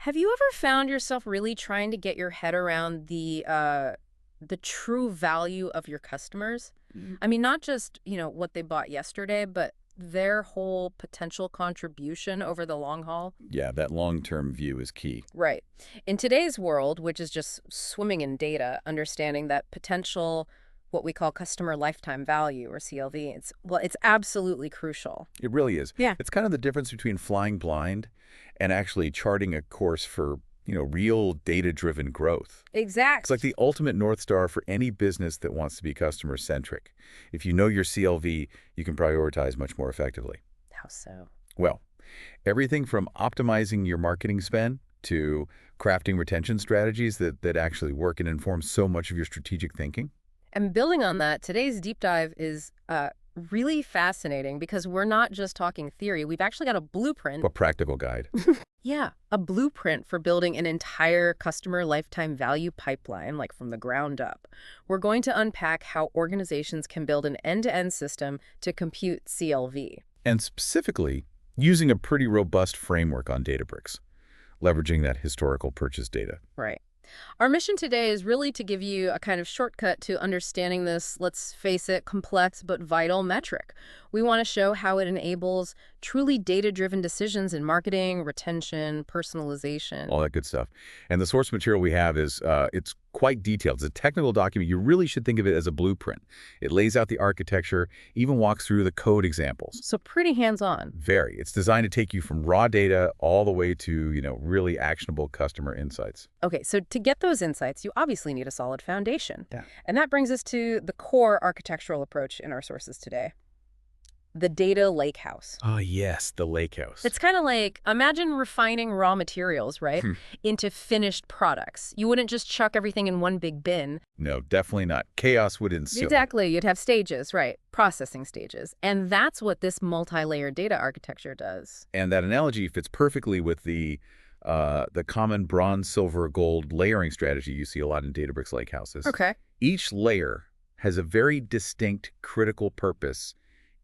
Have you ever found yourself really trying to get your head around the true value of your customers? I mean, not just, what they bought yesterday, but their whole potential contribution over the long haul? Yeah, that long-term view is key. Right. In today's world, which is just swimming in data, understanding that potential, what we call customer lifetime value or CLV, it's absolutely crucial. It really is. Yeah. It's kind of the difference between flying blind and actually charting a course for, real data-driven growth. It's like Exactly. the ultimate North Star for any business that wants to be customer-centric. If you know your CLV, you can prioritize much more effectively. How so? Well, everything from optimizing your marketing spend to crafting retention strategies that actually work and inform so much of your strategic thinking. And building on that, today's deep dive is really fascinating because we're not just talking theory. We've actually got a blueprint. A practical guide. Yeah, a blueprint for building an entire customer lifetime value pipeline, like from the ground up. We're going to unpack how organizations can build an end-to-end system to compute CLV. And specifically, using a pretty robust framework on Databricks, leveraging that historical purchase data. Right. Our mission today is really to give you a kind of shortcut to understanding this, let's face it, complex but vital metric. We want to show how it enables truly data-driven decisions in marketing, retention, personalization. All that good stuff. And the source material we have is, it's quite detailed. It's a technical document. You really should think of it as a blueprint. It lays out the architecture, even walks through the code examples. So pretty hands-on. Very. It's designed to take you from raw data all the way to, really actionable customer insights. Okay, so to get those insights, you obviously need a solid foundation. Yeah. And that brings us to the core architectural approach in our sources today. The data lakehouse. Oh, yes, the lakehouse. It's kind of like, imagine refining raw materials, right, into finished products. You wouldn't just chuck everything in one big bin. No, definitely not. Chaos would ensue. Exactly. You'd have stages, right, processing stages. And that's what this multi-layered data architecture does. And that analogy fits perfectly with the common bronze, silver, gold layering strategy you see a lot in Databricks lakehouses. Okay. Each layer has a very distinct critical purpose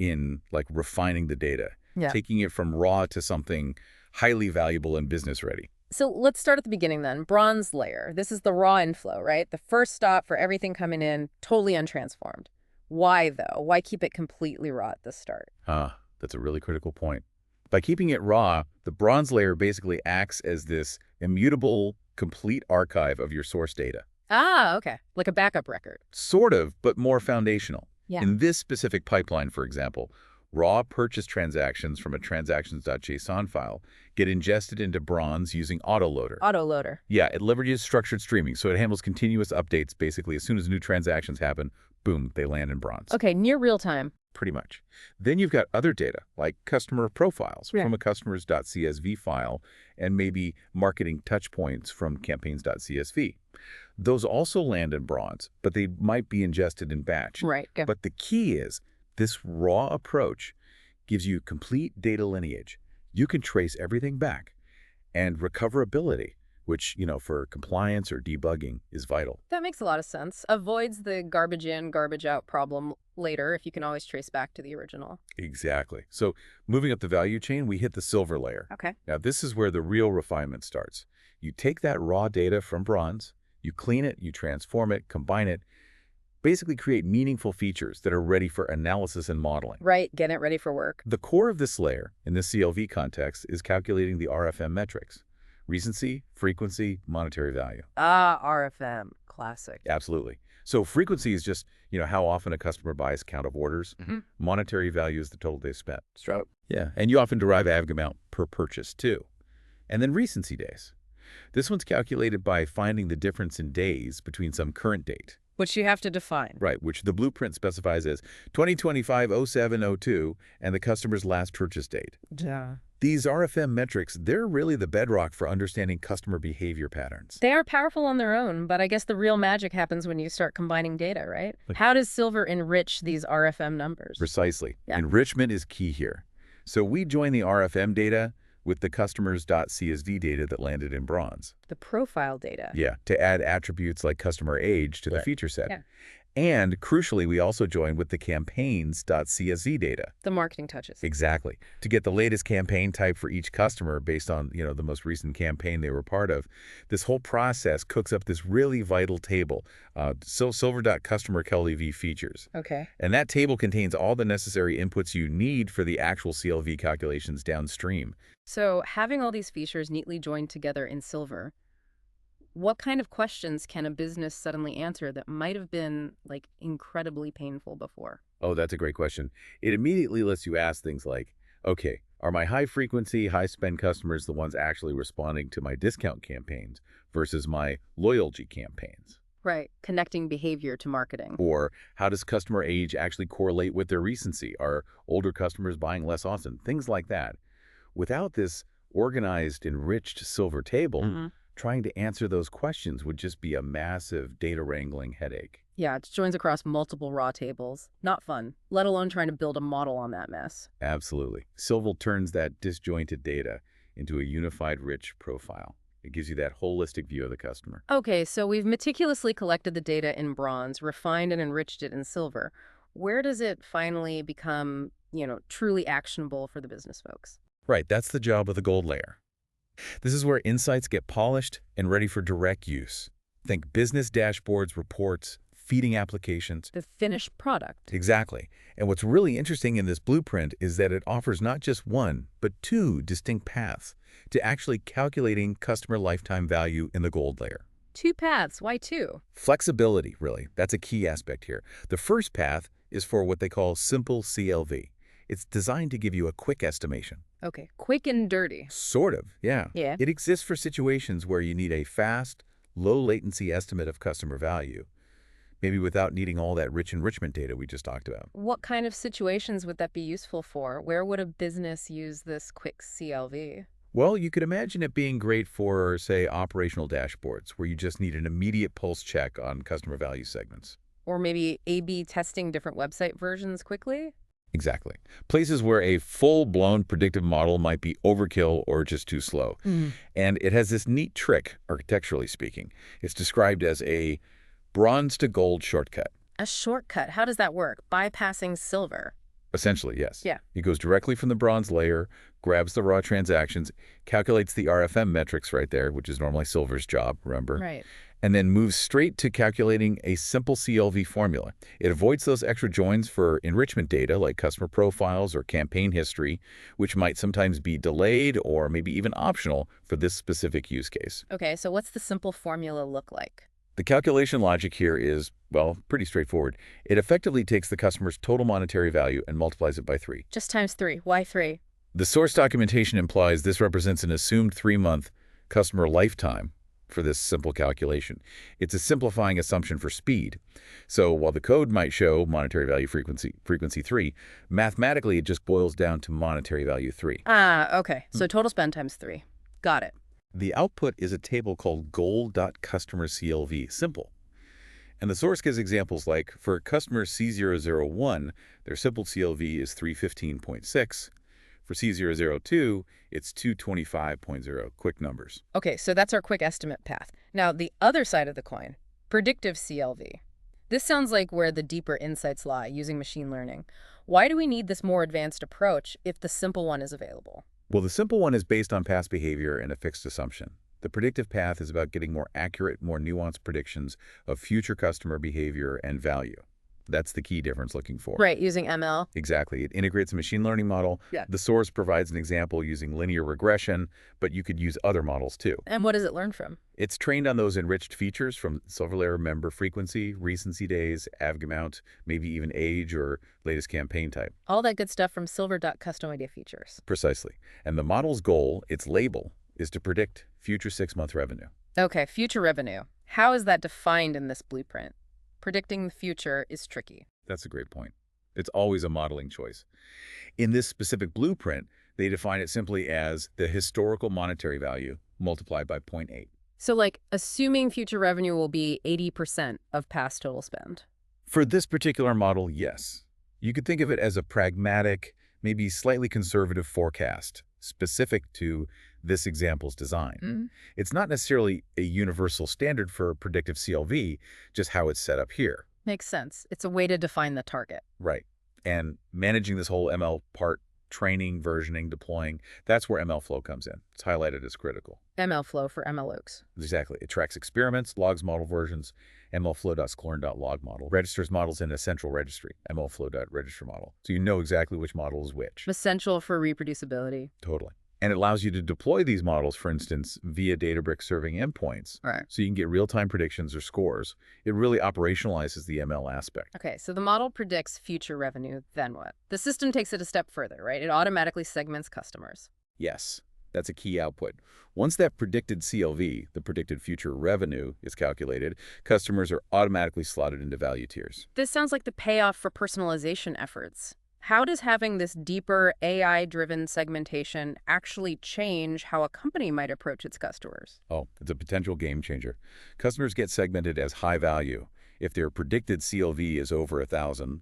in refining the data, Yeah. taking it from raw to something highly valuable and business ready. So let's start at the beginning then. Bronze layer. This is the raw inflow, right? The first stop for everything coming in, totally untransformed. Why, though? Why keep it completely raw at the start? That's a really critical point. By keeping it raw, the bronze layer basically acts as this immutable, complete archive of your source data. Ah, okay. Like a backup record. Sort of, but more foundational. Yeah. In this specific pipeline, for example, raw purchase transactions from a transactions.json file get ingested into Bronze using autoloader. Autoloader. Yeah, it leverages structured streaming, so it handles continuous updates. Basically, as soon as new transactions happen, boom, they land in Bronze. Okay, near real time. Pretty much. Then you've got other data, like customer profiles Yeah. from a customers.csv file and maybe marketing touchpoints from campaigns.csv. Those also land in Bronze, but they might be ingested in batch. Right. Go. But the key is this raw approach gives you complete data lineage. You can trace everything back, and recoverability, which, for compliance or debugging is vital. That makes a lot of sense. Avoids the garbage in, garbage out problem later if you can always trace back to the original. Exactly. So moving up the value chain, we hit the silver layer. Okay. Now, this is where the real refinement starts. You take that raw data from Bronze, you clean it, you transform it, combine it, basically create meaningful features that are ready for analysis and modeling. Right. Get it ready for work. The core of this layer, in this CLV context, is calculating the RFM metrics: recency, frequency, monetary value. Ah, RFM. Classic. Absolutely. So frequency is just, how often a customer buys count of orders. Monetary value is the total they spent. Stroke. Yeah, and you often derive ag amount per purchase, too. And then recency days. This one's calculated by finding the difference in days between some current date. Which you have to define. Right, which the blueprint specifies as 2025-07-02 and the customer's last purchase date. Duh. These RFM metrics, they're really the bedrock for understanding customer behavior patterns. They are powerful on their own, but I guess the real magic happens when you start combining data, right? How does Silver enrich these RFM numbers? Precisely. Yeah. Enrichment is key here. So we join the RFM data with the customers.csv data that landed in Bronze. The profile data. Yeah, to add attributes like customer age to the Right. feature set. Yeah. And crucially, we also join with the campaigns.csv data. The marketing touches. Exactly. To get the latest campaign type for each customer based on, the most recent campaign they were part of. This whole process cooks up this really vital table, silver.customer CLV features. Okay. And that table contains all the necessary inputs you need for the actual CLV calculations downstream. So having all these features neatly joined together in Silver, what kind of questions can a business suddenly answer that might have been, like, incredibly painful before? Oh, that's a great question. It immediately lets you ask things like, okay, are my high-frequency, high-spend customers the ones actually responding to my discount campaigns versus my loyalty campaigns? Right. Connecting behavior to marketing. Or how does customer age actually correlate with their recency? Are older customers buying less often? Things like that. Without this organized, enriched silver table, trying to answer those questions would just be a massive data wrangling headache. Yeah, it joins across multiple raw tables. Not fun, let alone trying to build a model on that mess. Absolutely. Silver turns that disjointed data into a unified, rich profile. It gives you that holistic view of the customer. Okay, so we've meticulously collected the data in bronze, refined and enriched it in silver. Where does it finally become, truly actionable for the business folks? Right, that's the job of the gold layer. This is where insights get polished and ready for direct use. Think business dashboards, reports, feeding applications. The finished product. Exactly. And what's really interesting in this blueprint is that it offers not just one, but two distinct paths to actually calculating customer lifetime value in the gold layer. Two paths. Why two? Flexibility, really. That's a key aspect here. The first path is for what they call simple CLV. It's designed to give you a quick estimation. Okay, quick and dirty. Sort of, yeah. Yeah. It exists for situations where you need a fast, low-latency estimate of customer value, maybe without needing all that rich enrichment data we just talked about. What kind of situations would that be useful for? Where would a business use this quick CLV? Well, you could imagine it being great for, say, operational dashboards, where you just need an immediate pulse check on customer value segments. Or maybe A/B testing different website versions quickly? Exactly. Places where a full-blown predictive model might be overkill or just too slow. And it has this neat trick, architecturally speaking. It's described as a bronze to gold shortcut. A shortcut. How does that work? Bypassing silver. Essentially, yes. Yeah. It goes directly from the bronze layer, grabs the raw transactions, calculates the RFM metrics right there, which is normally silver's job, remember? Right. And then moves straight to calculating a simple CLV formula. It avoids those extra joins for enrichment data like customer profiles or campaign history, which might sometimes be delayed or maybe even optional for this specific use case. Okay, so what's the simple formula look like? The calculation logic here is, well, pretty straightforward. It effectively takes the customer's total monetary value and multiplies it by 3. Just times 3. Why 3? The source documentation implies this represents an assumed 3-month customer lifetime for this simple calculation. It's a simplifying assumption for speed. So while the code might show monetary value frequency 3, mathematically it just boils down to monetary value 3. Ah, okay. So total spend times 3. Got it. The output is a table called goal.customerCLV, simple. And the source gives examples like, for customer C001, their simple CLV is 315.6. For C002, it's 225.0, quick numbers. Okay, so that's our quick estimate path. Now, the other side of the coin, predictive CLV. This sounds like where the deeper insights lie using machine learning. Why do we need this more advanced approach if the simple one is available? Well, the simple one is based on past behavior and a fixed assumption. The predictive path is about getting more accurate, more nuanced predictions of future customer behavior and value. That's the key difference looking for. Right, using ML. Exactly. It integrates a machine learning model. Yeah. The source provides an example using linear regression, but you could use other models too. And what does it learn from? It's trained on those enriched features from silver layer member frequency, recency days, AVG amount, maybe even age or latest campaign type. All that good stuff from silver.custom idea features. Precisely. And the model's goal, its label, is to predict future 6-month revenue. Okay, future revenue. How is that defined in this blueprint? Predicting the future is tricky. That's a great point. It's always a modeling choice. In this specific blueprint, they define it simply as the historical monetary value multiplied by 0.8. So like, assuming future revenue will be 80% of past total spend. For this particular model, yes. You could think of it as a pragmatic, maybe slightly conservative forecast specific to this example's design. It's not necessarily a universal standard for predictive CLV, just how it's set up here. Makes sense. It's a way to define the target. Right. And managing this whole ML part, training, versioning, deploying, that's where MLflow comes in. It's highlighted as critical. MLflow for MLOaks. Exactly. It tracks experiments, logs model versions, MLflow.sclearn.log model, registers models in a central registry, MLflow.register model. So you know exactly which model is which. Essential for reproducibility. Totally. And it allows you to deploy these models, for instance, via Databricks serving endpoints. Right. So you can get real-time predictions or scores. It really operationalizes the ML aspect. Okay, so the model predicts future revenue, then what? The system takes it a step further, right? It automatically segments customers. Yes, that's a key output. Once that predicted CLV, the predicted future revenue, is calculated, customers are automatically slotted into value tiers. This sounds like the payoff for personalization efforts. How does having this deeper AI-driven segmentation actually change how a company might approach its customers? Oh, it's a potential game changer. Customers get segmented as high value if their predicted CLV is over 1,000,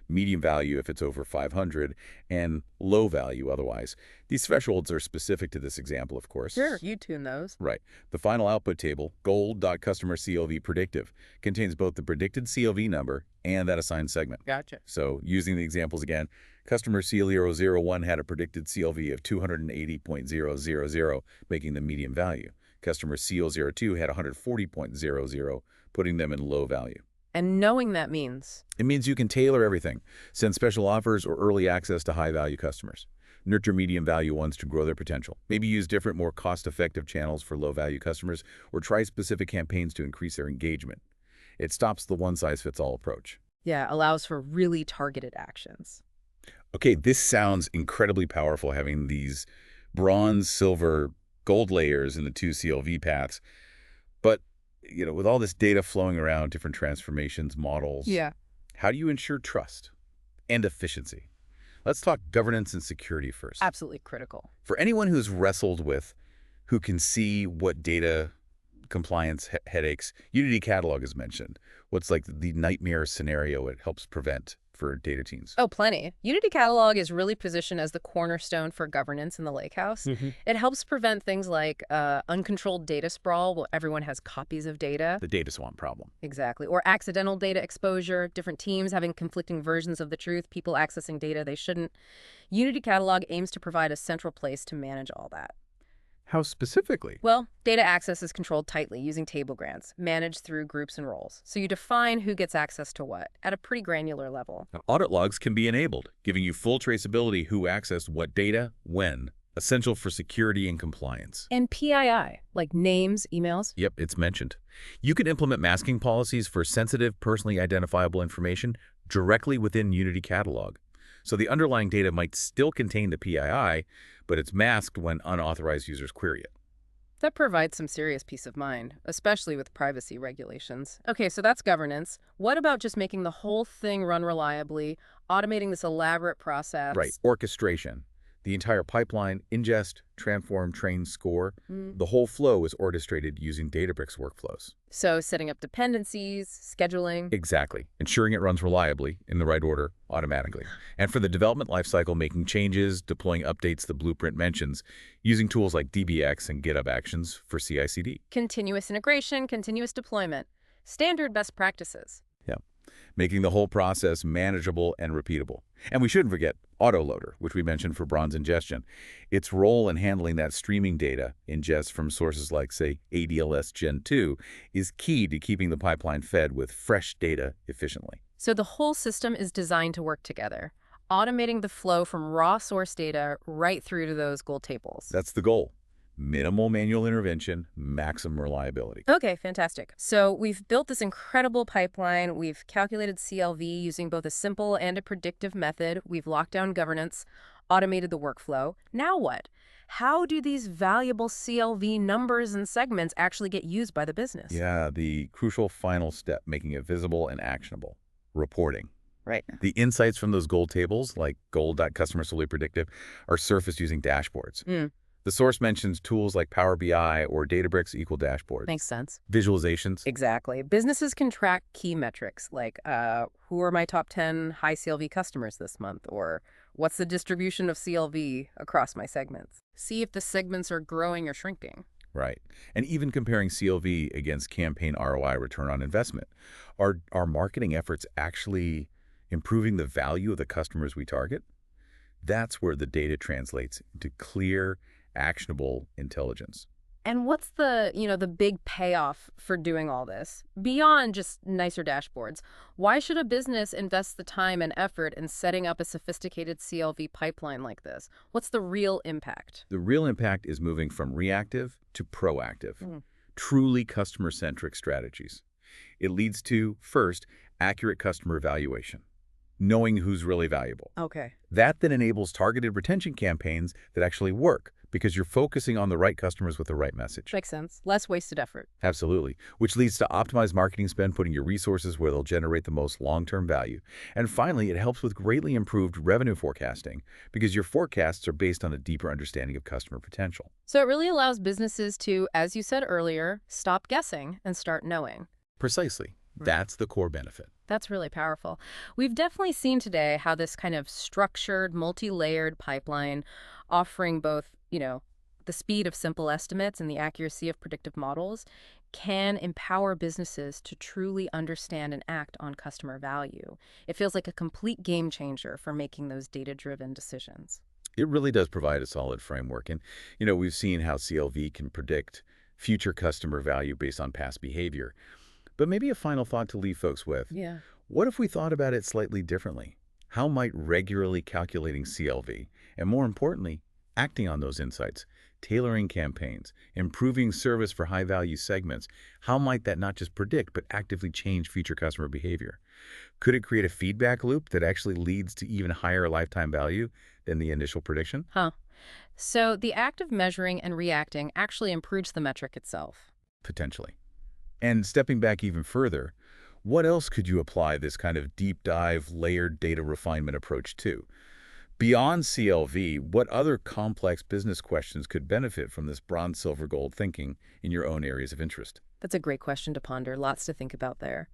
medium value if it's over 500, and low value otherwise. These thresholds are specific to this example, of course. Sure, you tune those. Right. The final output table, gold.customer_CLV predictive, contains both the predicted CLV number and that assigned segment. Gotcha. So using the examples again, customer C001 had a predicted CLV of 280.000, making them medium value. Customer C002 had 140.00, putting them in low value. And knowing that means? It means you can tailor everything, send special offers or early access to high-value customers, nurture medium-value ones to grow their potential, maybe use different, more cost-effective channels for low-value customers, or try specific campaigns to increase their engagement. It stops the one-size-fits-all approach. Yeah, allows for really targeted actions. Okay, this sounds incredibly powerful, having these bronze, silver, gold layers in the two CLV paths. But with all this data flowing around, different transformations, models, how do you ensure trust and efficiency? Let's talk governance and security first. Absolutely critical. For anyone who's wrestled with, who can see what data compliance headaches, Unity Catalog is mentioned. What's like the nightmare scenario it helps prevent for data teams? Oh, plenty. Unity Catalog is really positioned as the cornerstone for governance in the lakehouse. It helps prevent things like uncontrolled data sprawl, where everyone has copies of data. The data swamp problem. Exactly. Or accidental data exposure, different teams having conflicting versions of the truth, people accessing data they shouldn't. Unity Catalog aims to provide a central place to manage all that. How specifically? Well, data access is controlled tightly using table grants, managed through groups and roles. So you define who gets access to what at a pretty granular level. Now, audit logs can be enabled, giving you full traceability who accessed what data, when, essential for security and compliance. And PII, like names, emails. Yep, it's mentioned. You can implement masking policies for sensitive, personally identifiable information directly within Unity Catalog. So the underlying data might still contain the PII, but it's masked when unauthorized users query it. That provides some serious peace of mind, especially with privacy regulations. Okay, so that's governance. What about just making the whole thing run reliably, automating this elaborate process? Right, orchestration. The entire pipeline, ingest, transform, train, score, the whole flow is orchestrated using Databricks workflows. So setting up dependencies, scheduling. Exactly. Ensuring it runs reliably, in the right order, automatically. And for the development lifecycle, making changes, deploying updates the blueprint mentions, using tools like DBX and GitHub Actions for CI/CD. Continuous integration, continuous deployment. Standard best practices. Yeah. Making the whole process manageable and repeatable. And we shouldn't forget autoloader, which we mentioned for bronze ingestion. Its role in handling that streaming data ingest from sources like, say, ADLS Gen 2 is key to keeping the pipeline fed with fresh data efficiently. So the whole system is designed to work together, automating the flow from raw source data right through to those gold tables. That's the goal. Minimal manual intervention, maximum reliability. Okay, fantastic. So we've built this incredible pipeline. We've calculated CLV using both a simple and a predictive method. We've locked down governance, automated the workflow. Now what? How do these valuable CLV numbers and segments actually get used by the business? Yeah, the crucial final step, making it visible and actionable. Reporting. Right. The insights from those gold tables, like gold.customer_predictive, are surfaced using dashboards. The source mentions tools like Power BI or Databricks equal dashboards. Makes sense. Visualizations. Exactly. Businesses can track key metrics like who are my top 10 high CLV customers this month, or what's the distribution of CLV across my segments. See if the segments are growing or shrinking. Right. And even comparing CLV against campaign ROI, return on investment. Are marketing efforts actually improving the value of the customers we target? That's where the data translates into clear, actionable intelligence. And what's the big payoff for doing all this? Beyond just nicer dashboards, why should a business invest the time and effort in setting up a sophisticated CLV pipeline like this? What's the real impact? The real impact is moving from reactive to proactive, Mm. truly customer-centric strategies. It leads to, first, accurate customer evaluation, knowing who's really valuable. Okay. That then enables targeted retention campaigns that actually work because you're focusing on the right customers with the right message. Makes sense. Less wasted effort. Absolutely. Which leads to optimized marketing spend, putting your resources where they'll generate the most long-term value. And finally, it helps with greatly improved revenue forecasting because your forecasts are based on a deeper understanding of customer potential. So it really allows businesses to, as you said earlier, stop guessing and start knowing. Precisely. Right. That's the core benefit. That's really powerful. We've definitely seen today how this kind of structured, multi-layered pipeline offering both the speed of simple estimates and the accuracy of predictive models can empower businesses to truly understand and act on customer value. It feels like a complete game changer for making those data-driven decisions. It really does provide a solid framework. And we've seen how CLV can predict future customer value based on past behavior. But maybe a final thought to leave folks with. Yeah. What if we thought about it slightly differently? How might regularly calculating CLV, and more importantly, acting on those insights, tailoring campaigns, improving service for high-value segments, how might that not just predict, but actively change future customer behavior? Could it create a feedback loop that actually leads to even higher lifetime value than the initial prediction? Huh. So the act of measuring and reacting actually improves the metric itself. Potentially. And stepping back even further, what else could you apply this kind of deep dive, layered data refinement approach to? Beyond CLV, what other complex business questions could benefit from this bronze, silver, gold thinking in your own areas of interest? That's a great question to ponder. Lots to think about there.